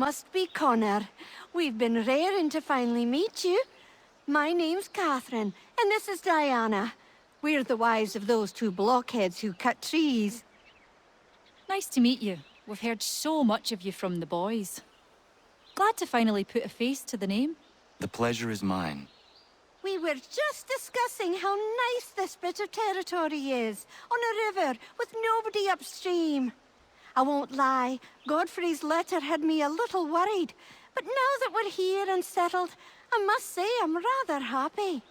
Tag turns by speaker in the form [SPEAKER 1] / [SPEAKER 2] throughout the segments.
[SPEAKER 1] must be Connor. We've been raring to finally meet you. My name's Catherine, and this is Diana. We're the wives of those two blockheads who cut trees.
[SPEAKER 2] Nice to meet you. We've heard so much of you from the boys. Glad to finally put a face to the name.
[SPEAKER 3] The pleasure is mine.
[SPEAKER 1] We were just discussing how nice this bit of territory is, on a river with nobody upstream. I won't lie, Godfrey's letter had me a little worried, but now that we're here and settled, I must say I'm rather happy.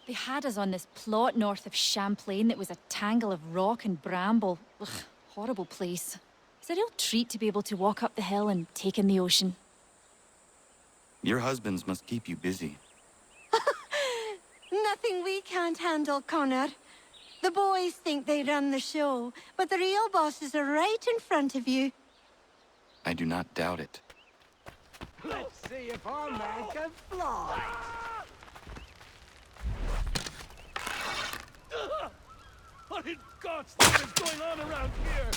[SPEAKER 2] They had us on this plot north of Champlain that was a tangle of rock and bramble. Ugh, horrible place. It's a real treat to be able to walk up the hill and take in the ocean.
[SPEAKER 3] Your husbands must keep you busy.
[SPEAKER 1] Nothing we can't handle, Connor. The boys think they run the show, but the real bosses are right in front of you.
[SPEAKER 3] I do not doubt it.
[SPEAKER 4] Let's see if our man can fly.
[SPEAKER 5] What in God's name is going on around here?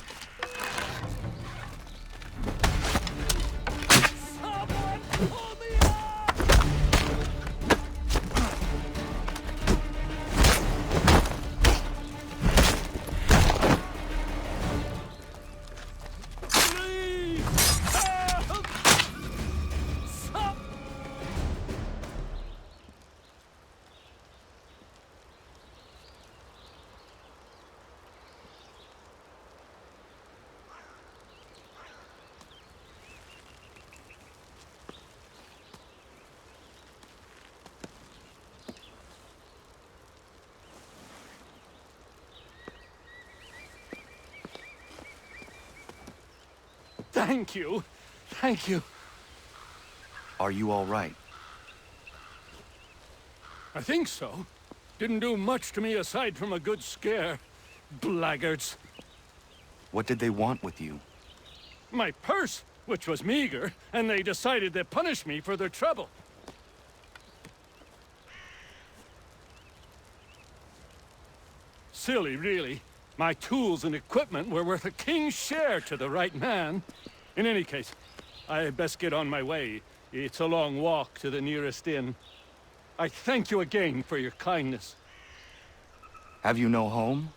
[SPEAKER 5] Someone pull me up! Please! Help! Thank you. Thank you.
[SPEAKER 3] Are you all right?
[SPEAKER 5] I think so. Didn't do much to me aside from a good scare. Blackguards.
[SPEAKER 3] What did they want with you?
[SPEAKER 5] My purse, which was meager, and they decided to punish me for their trouble. Silly, really. My tools and equipment were worth a king's share to the right man. In any case, I had best get on my way. It's a long walk to the nearest inn. I thank you again for your kindness.
[SPEAKER 3] Have you no home?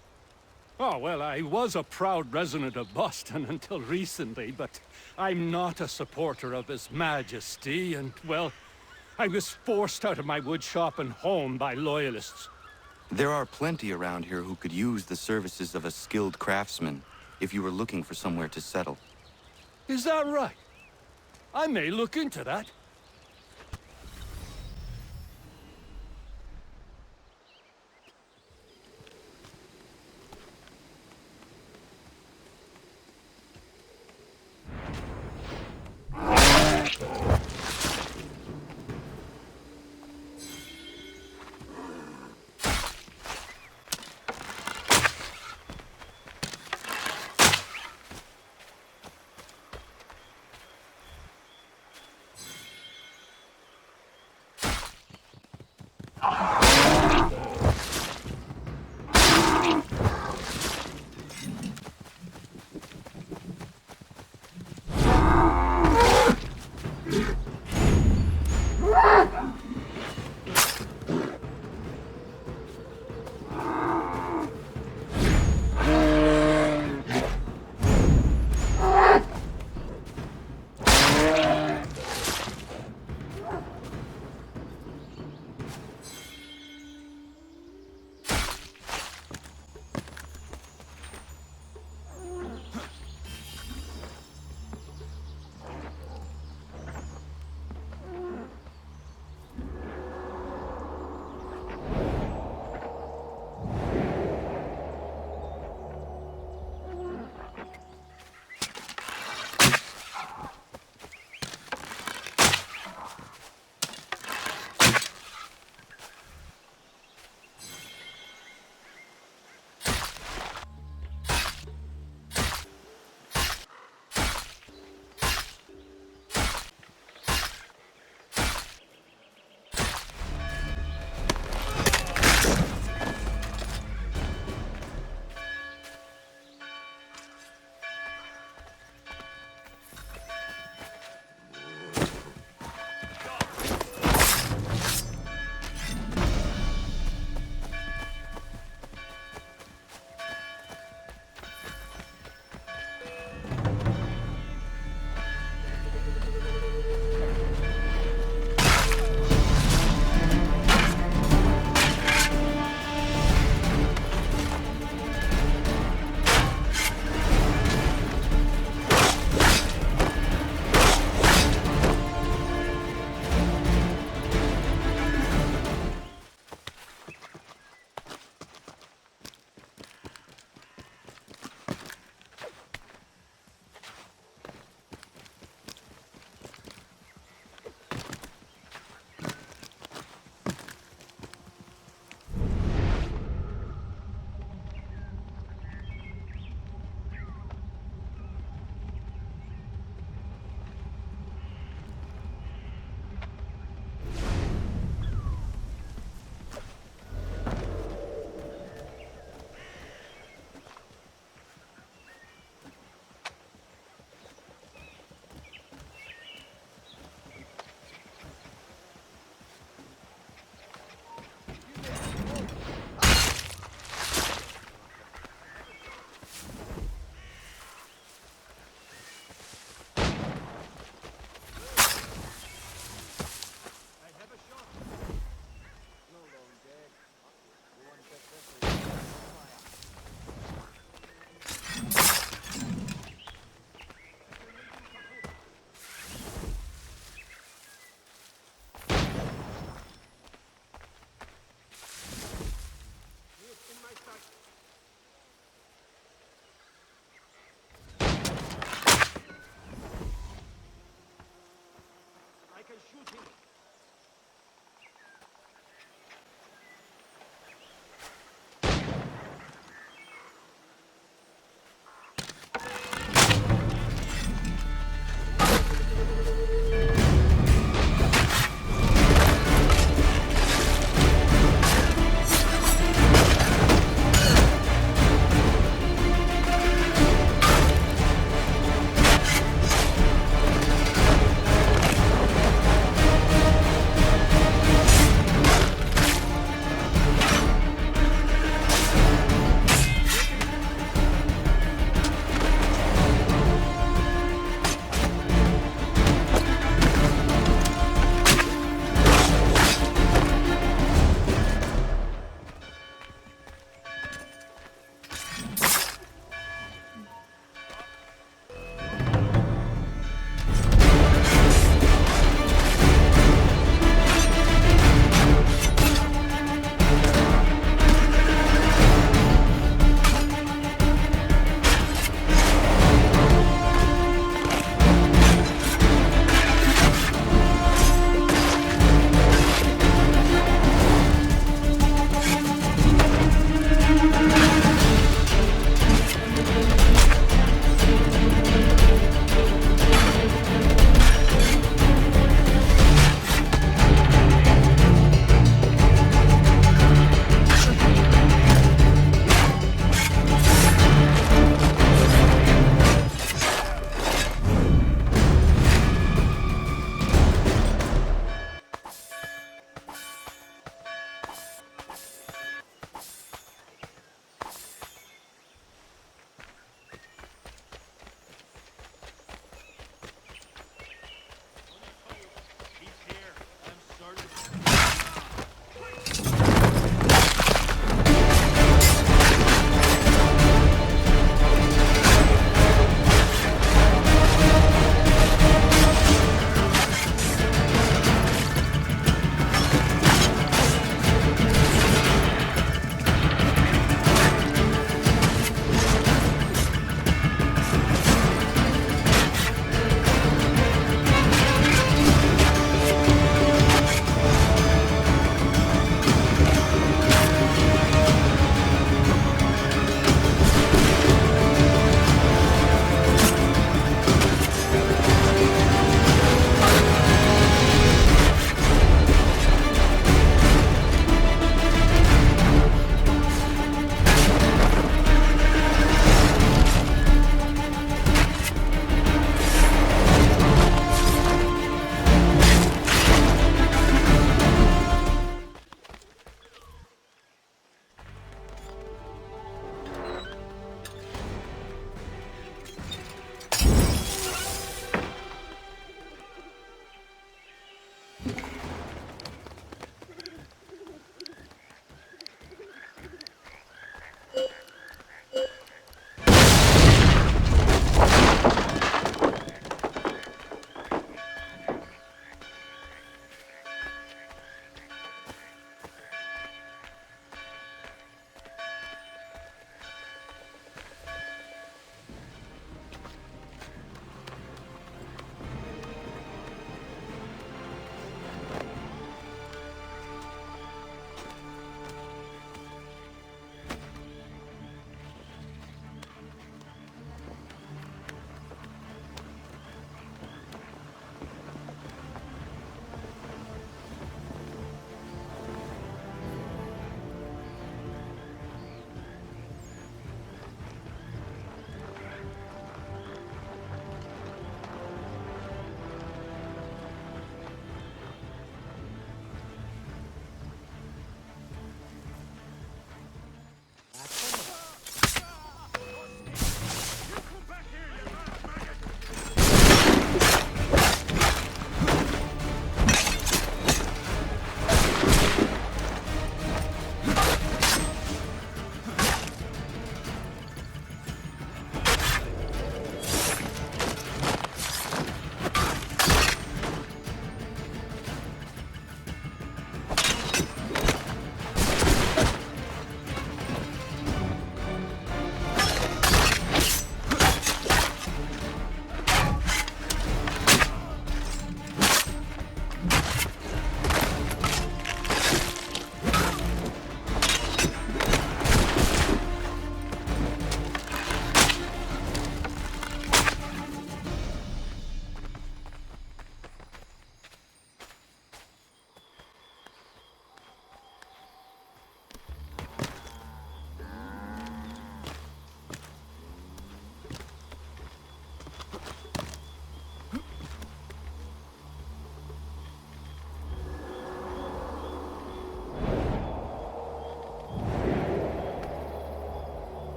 [SPEAKER 5] Oh, well, I was a proud resident of Boston until recently, but I'm not a supporter of His Majesty, and, well, I was forced out of my woodshop and home by loyalists.
[SPEAKER 3] There are plenty around here who could use the services of a skilled craftsman if you were looking for somewhere to settle.
[SPEAKER 5] Is that right? I may look into that.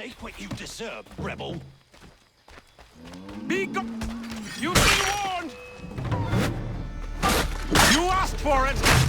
[SPEAKER 6] Take what you deserve, rebel.
[SPEAKER 5] Be go- You've been warned! You asked for it!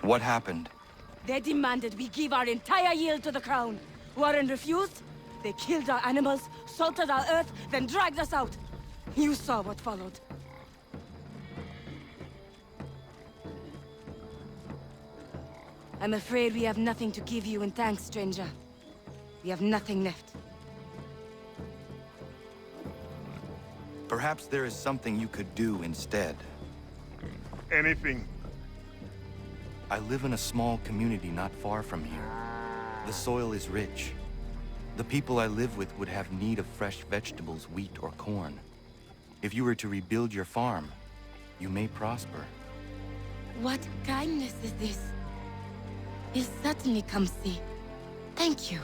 [SPEAKER 3] What happened?
[SPEAKER 7] They demanded we give our entire yield to the crown. Warren refused. They killed our animals, salted our earth, then dragged us out. You saw what followed. I'm afraid we have nothing to give you in thanks, stranger. We have nothing left.
[SPEAKER 3] Perhaps there is something you could do instead.
[SPEAKER 8] Anything.
[SPEAKER 3] I live in a small community not far from here. The soil is rich. The people I live with would have need of fresh vegetables, wheat, or corn. If you were to rebuild your farm, you may prosper.
[SPEAKER 7] What kindness is this? You'll certainly come see. Thank you.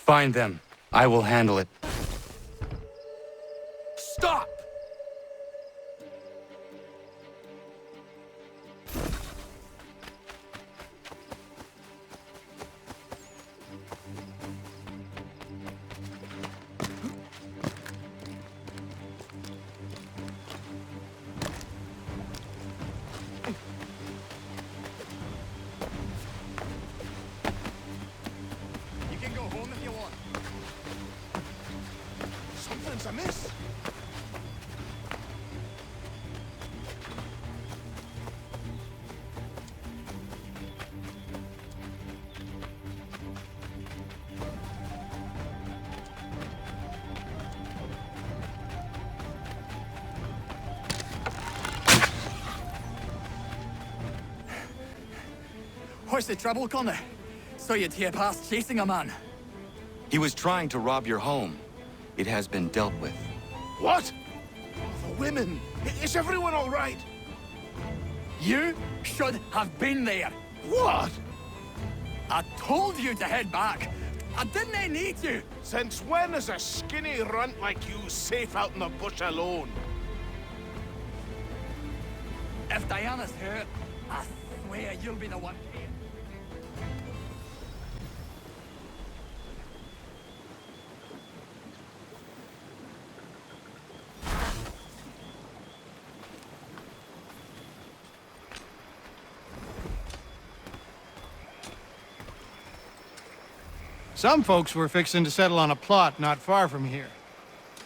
[SPEAKER 3] Find them. I will handle it.
[SPEAKER 5] Stop!
[SPEAKER 6] You can go home if you want. Something's amiss.
[SPEAKER 9] What's the trouble, Connor? So you'd hear past chasing a man.
[SPEAKER 3] He was trying to rob your home. It has been dealt with.
[SPEAKER 6] What? The women. Is everyone all right?
[SPEAKER 9] You should have been there.
[SPEAKER 6] What?
[SPEAKER 9] I told you to head back. I didn't need you.
[SPEAKER 6] Since when is a skinny runt like you safe out in the bush alone?
[SPEAKER 9] If Diana's hurt, I swear you'll be the one paying.
[SPEAKER 10] Some folks were fixing to settle on a plot not far from here.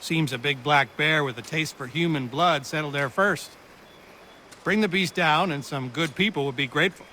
[SPEAKER 10] Seems a big black bear with a taste for human blood settled there first. Bring the beast down and some good people would be grateful.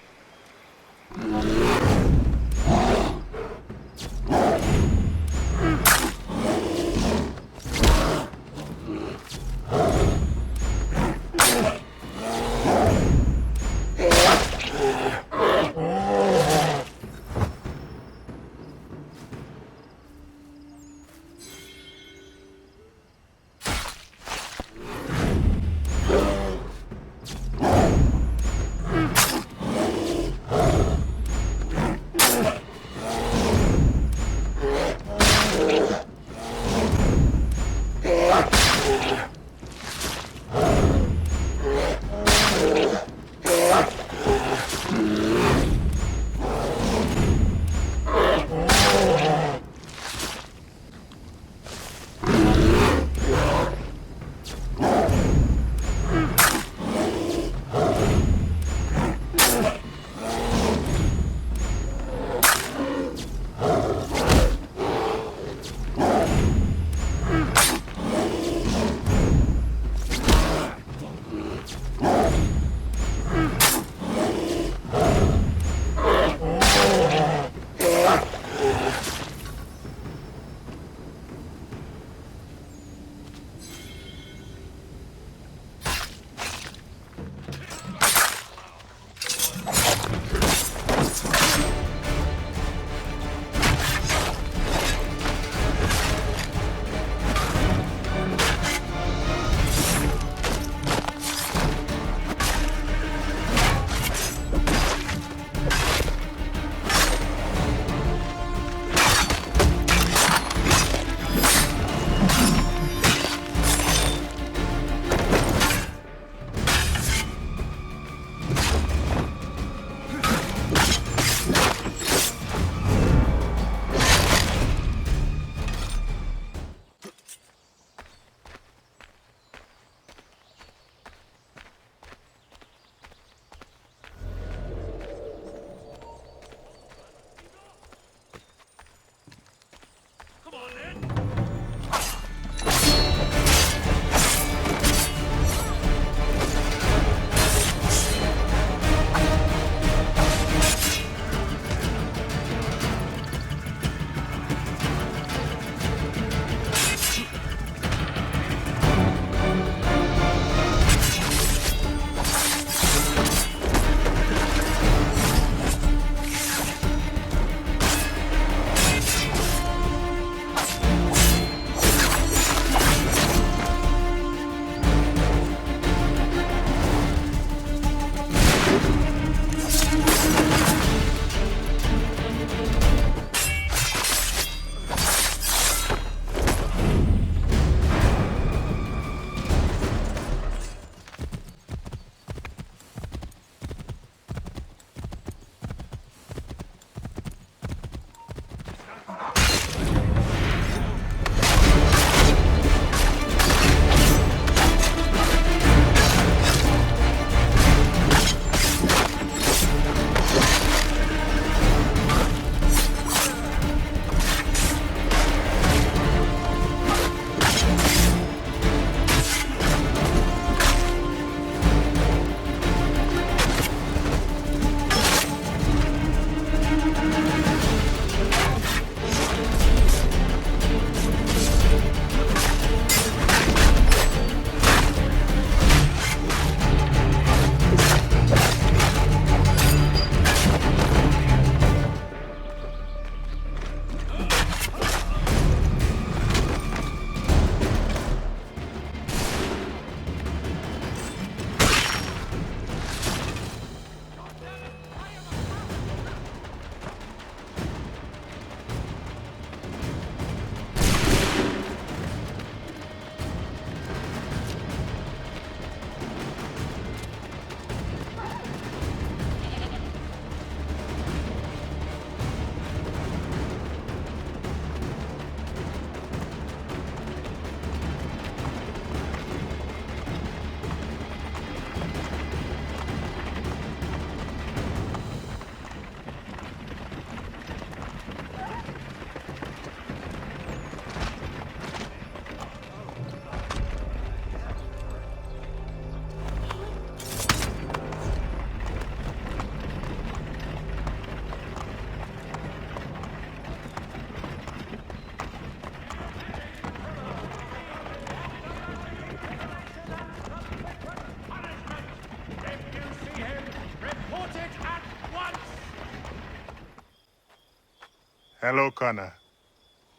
[SPEAKER 8] Hello, Connor.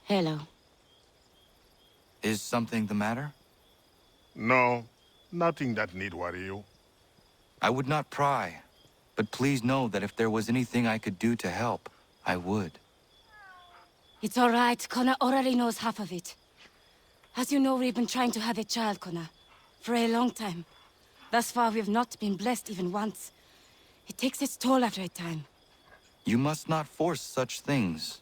[SPEAKER 7] Hello.
[SPEAKER 3] Is something the matter?
[SPEAKER 8] No, nothing that need worry you.
[SPEAKER 3] I would not pry, but please know that if there was anything I could do to help, I would.
[SPEAKER 7] It's all right. Connor already knows half of it. As you know, we've been trying to have a child, Connor, for a long time. Thus far, we have not been blessed even once. It takes its toll after a time.
[SPEAKER 3] You must not force such things.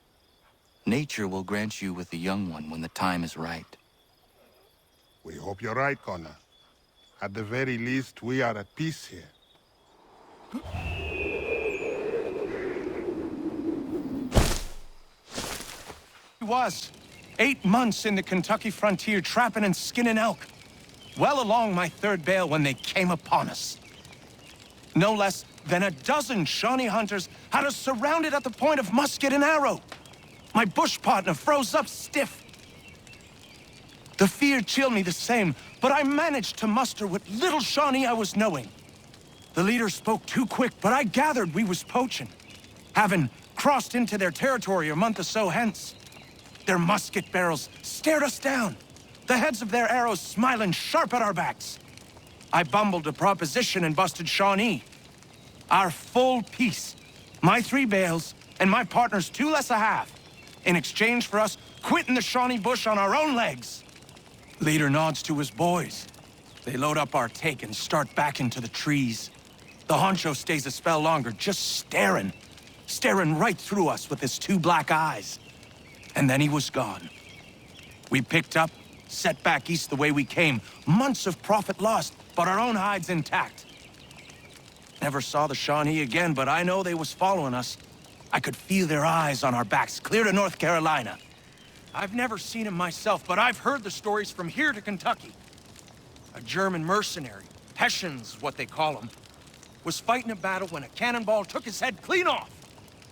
[SPEAKER 3] Nature will grant you with a young one when the time is right.
[SPEAKER 8] We hope you're right, Connor. At the very least, we are at peace here.
[SPEAKER 9] He was 8 months in the Kentucky frontier trapping and skinning elk. Well along my third bale when they came upon us. No less than a dozen Shawnee hunters had us surrounded at the point of musket and arrow. My bush partner froze up stiff. The fear chilled me the same, but I managed to muster what little Shawnee I was knowing. The leader spoke too quick, but I gathered we was poaching, having crossed into their territory a month or so hence. Their musket barrels stared us down, the heads of their arrows smiling sharp at our backs. I bumbled a proposition and busted Shawnee. Our full piece, my 3 bales, and my partner's 2 less a half, in exchange for us quitting the Shawnee bush on our own legs. Leader nods to his boys. They load up our take and start back into the trees. The honcho stays a spell longer, just staring right through us with his 2 black eyes. And then he was gone. We picked up, set back east the way we came. Months of profit lost, but our own hides intact. Never saw the Shawnee again, but I know they was following us. I could feel their eyes on our backs, clear to North Carolina. I've never seen him myself, but I've heard the stories from here to Kentucky. A German mercenary, Hessians, what they call them, was fighting a battle when a cannonball took his head clean off.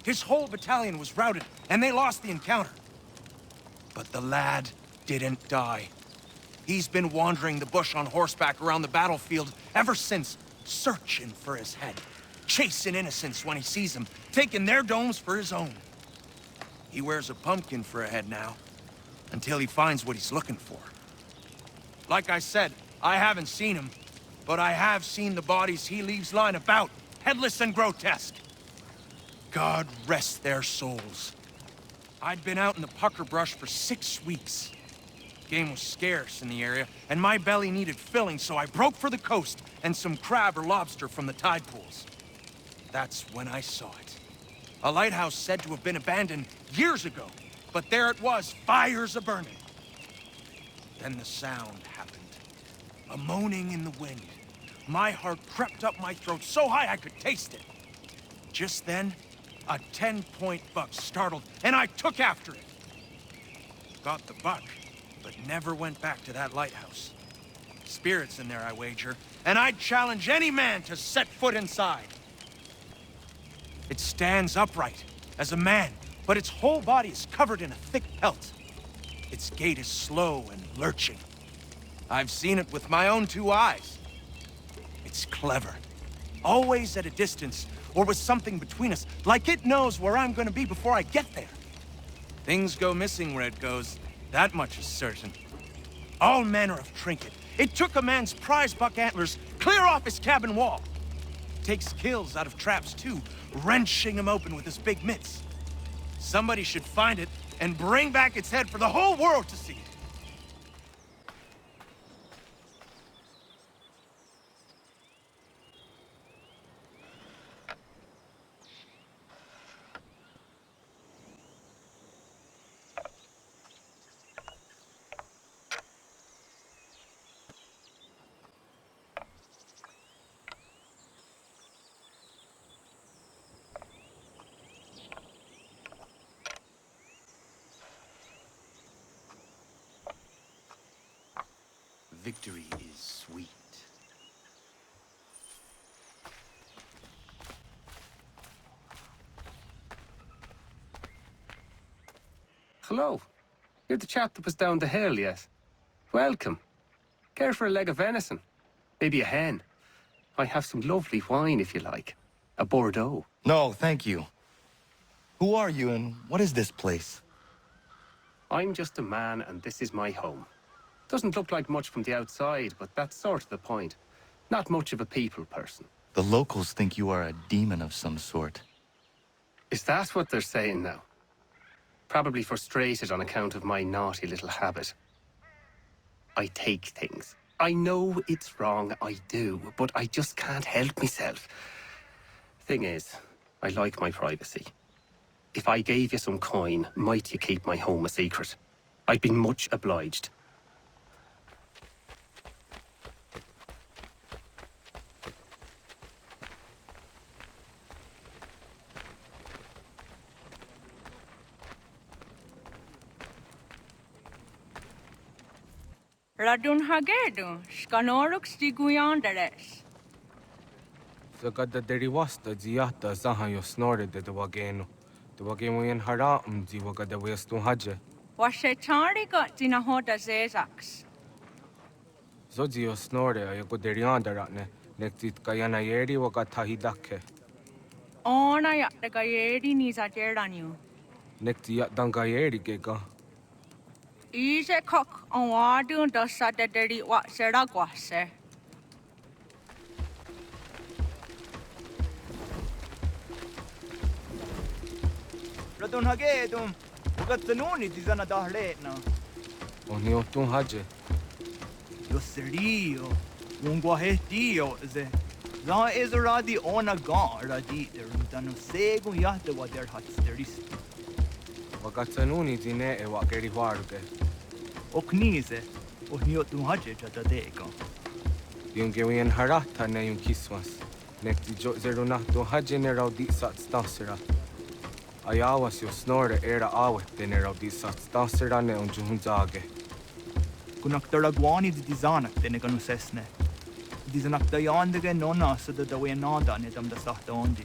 [SPEAKER 9] His whole battalion was routed, and they lost the encounter. But the lad didn't die. He's been wandering the bush on horseback around the battlefield ever since, searching for his head, chasing innocents when he sees them, taking their domes for his own. He wears a pumpkin for a head now, until he finds what he's looking for. Like I said, I haven't seen him, but I have seen the bodies he leaves lying about, headless and grotesque. God rest their souls. I'd been out in the pucker brush for 6 weeks. Game was scarce in the area, and my belly needed filling, so I broke for the coast and some crab or lobster from the tide pools. That's when I saw it. A lighthouse said to have been abandoned years ago, but there it was, fires a-burning. Then the sound happened. A moaning in the wind. My heart crept up my throat so high I could taste it. Just then, a 10-point buck startled, and I took after it. Got the buck, but never went back to that lighthouse. Spirits in there, I wager, and I'd challenge any man to set foot inside. It stands upright, as a man, but its whole body is covered in a thick pelt. Its gait is slow and lurching. I've seen it with my own 2 eyes. It's clever. Always at a distance, or with something between us, like it knows where I'm gonna be before I get there. Things go missing where it goes, that much is certain. All manner of trinket. It took a man's prize buck antlers clear off his cabin wall. Takes kills out of traps too, wrenching them open with his big mitts. Somebody should find it and bring back its head for the whole world to see.
[SPEAKER 3] Victory is sweet.
[SPEAKER 11] Hello. You're the chap that was down the hill, yes? Welcome. Care for a leg of venison? Maybe a hen? I have some lovely wine if you like. A Bordeaux.
[SPEAKER 3] No, thank you. Who are you and what is this place?
[SPEAKER 11] I'm just a man, and this is my home. Doesn't look like much from the outside, but that's sort of the point. Not much of a people person.
[SPEAKER 3] The locals think you are a demon of some sort.
[SPEAKER 11] Is that what they're saying now? Probably frustrated on account of my naughty little habit. I take things. I know it's wrong, I do, but I just can't help myself. Thing is, I like my privacy. If I gave you some coin, might you keep my home a secret? I'd be much obliged.
[SPEAKER 12] Radun hagedu, skanoruk stiguyandares.
[SPEAKER 13] Zagada derivasta ziata zahayo snorted the wageno. The wagemian haram ziwagada westun haje.
[SPEAKER 12] Washe chari got dinahoda zezax.
[SPEAKER 13] Zozio snore ayago deriandaratne, nektit kayana yeri wagatahidake.
[SPEAKER 12] Ona ya the gayedi niza deranu.
[SPEAKER 13] Nektia dangayeri gega.
[SPEAKER 12] Ise cock on wadun dosa de deri wat seragwase.
[SPEAKER 14] Radun hagedum, ugattanuni dizana dahletna.
[SPEAKER 13] Oniotun haje.
[SPEAKER 14] Yo serio, unguahetio ze. Za ezeradi ona ga raditer, danu segun yahta wa der hatsteris.
[SPEAKER 13] Wagatanuni dine e wakeri varge.
[SPEAKER 14] Oknize, ohniotun haje jatadega.
[SPEAKER 13] Yungewien harata ne yun kismas. Nekti jo zerunahtu haje ne raudi sat stasera. Ayawas jo snore era awet ne raudi sat stasera ne unjuhunzage.
[SPEAKER 14] Kunaktaragwani di dizanak teneganu sesne. Dizanak dayandege nona sada dawe nada ne dam da sahta ondi.